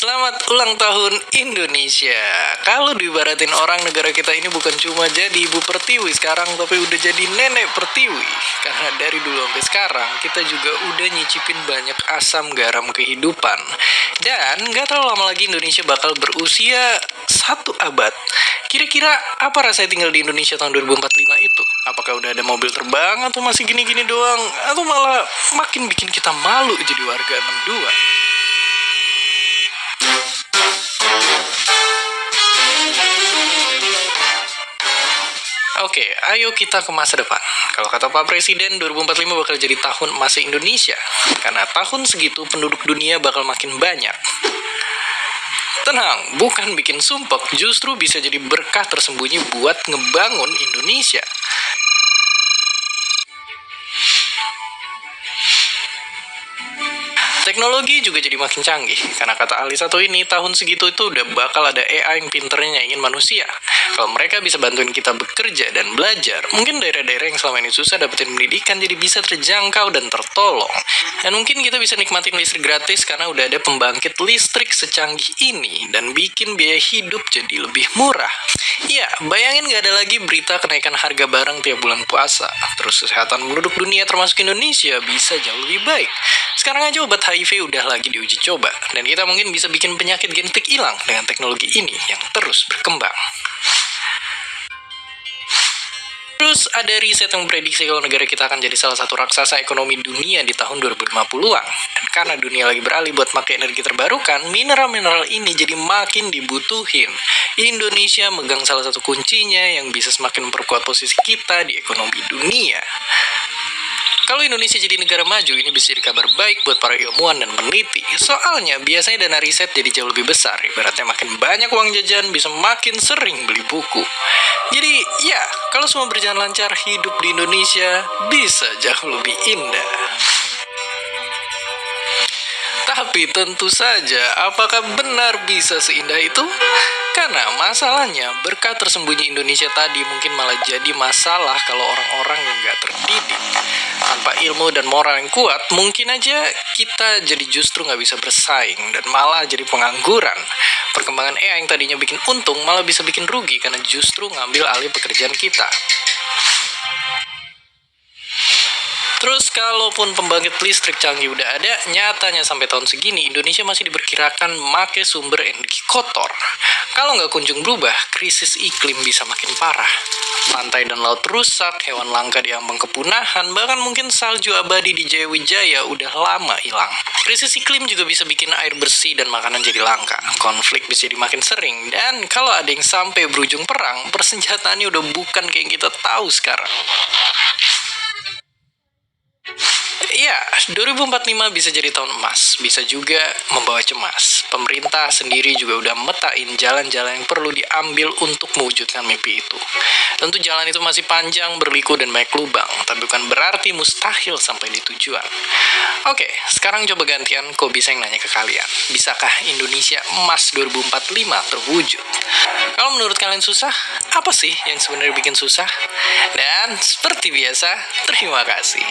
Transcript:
Selamat ulang tahun Indonesia. Kalau diibaratin orang, negara kita ini bukan cuma jadi ibu pertiwi sekarang, tapi udah jadi nenek pertiwi. Karena dari dulu sampai sekarang, kita juga udah nyicipin banyak asam garam kehidupan. Dan gak terlalu lama lagi Indonesia bakal berusia 1 abad. Kira-kira apa rasanya tinggal di Indonesia tahun 2045 itu? Apakah udah ada mobil terbang atau masih gini-gini doang? Atau malah makin bikin kita malu jadi warga 62? Oke, ayo kita ke masa depan. Kalau kata Pak Presiden, 2045 bakal jadi tahun emas Indonesia. Karena tahun segitu penduduk dunia bakal makin banyak. Tenang, bukan bikin sumpek, justru bisa jadi berkah tersembunyi buat ngebangun Indonesia. Teknologi juga jadi makin canggih, karena kata ahli satu ini, tahun segitu itu udah bakal ada AI yang pinternya ingin manusia. Kalau mereka bisa bantuin kita bekerja dan belajar, mungkin daerah-daerah yang selama ini susah dapetin pendidikan jadi bisa terjangkau dan tertolong. Dan mungkin kita bisa nikmatin listrik gratis karena udah ada pembangkit listrik secanggih ini, dan bikin biaya hidup jadi lebih murah. Ya, bayangin gak ada lagi berita kenaikan harga barang tiap bulan puasa. Terus kesehatan penduduk dunia termasuk Indonesia bisa jauh lebih baik. Sekarang aja obat HIV udah lagi diuji coba, dan kita mungkin bisa bikin penyakit genetik hilang dengan teknologi ini yang terus berkembang. Terus ada riset yang memprediksi kalau negara kita akan jadi salah satu raksasa ekonomi dunia di tahun 2050-an. Dan karena dunia lagi beralih buat pakai energi terbarukan, mineral-mineral ini jadi makin dibutuhin. Indonesia megang salah satu kuncinya yang bisa semakin memperkuat posisi kita di ekonomi dunia. Kalau Indonesia jadi negara maju, ini bisa jadi kabar baik buat para ilmuwan dan peneliti. Soalnya, biasanya dana riset jadi jauh lebih besar. Ibaratnya makin banyak uang jajan, bisa makin sering beli buku. Jadi, ya, kalau semua berjalan lancar, hidup di Indonesia bisa jauh lebih indah. Tapi tentu saja, apakah benar bisa seindah itu? Karena masalahnya, berkat tersembunyi Indonesia tadi mungkin malah jadi masalah kalau orang-orang yang gak terdidik. Tanpa ilmu dan moral yang kuat, mungkin aja kita jadi justru gak bisa bersaing dan malah jadi pengangguran. Perkembangan AI yang tadinya bikin untung malah bisa bikin rugi karena justru ngambil alih pekerjaan kita. Terus kalaupun pembangkit listrik canggih udah ada, nyatanya sampai tahun segini Indonesia masih diperkirakan make sumber energi kotor. Kalau nggak kunjung berubah, krisis iklim bisa makin parah. Pantai dan laut rusak, hewan langka diambang kepunahan, bahkan mungkin salju abadi di Jayawijaya udah lama hilang. Krisis iklim juga bisa bikin air bersih dan makanan jadi langka. Konflik bisa jadi makin sering, dan kalau ada yang sampai berujung perang, persenjataannya udah bukan kayak yang kita tahu sekarang. Ya, 2045 bisa jadi tahun emas, bisa juga membawa cemas. Pemerintah sendiri juga udah metain jalan-jalan yang perlu diambil untuk mewujudkan mimpi itu. Tentu jalan itu masih panjang, berliku, dan banyak lubang, tapi bukan berarti mustahil sampai di tujuan. Oke, sekarang coba gantian bisa yang nanya ke kalian. Bisakah Indonesia emas 2045 terwujud? Kalau menurut kalian susah, apa sih yang sebenarnya bikin susah? Dan seperti biasa, terima kasih.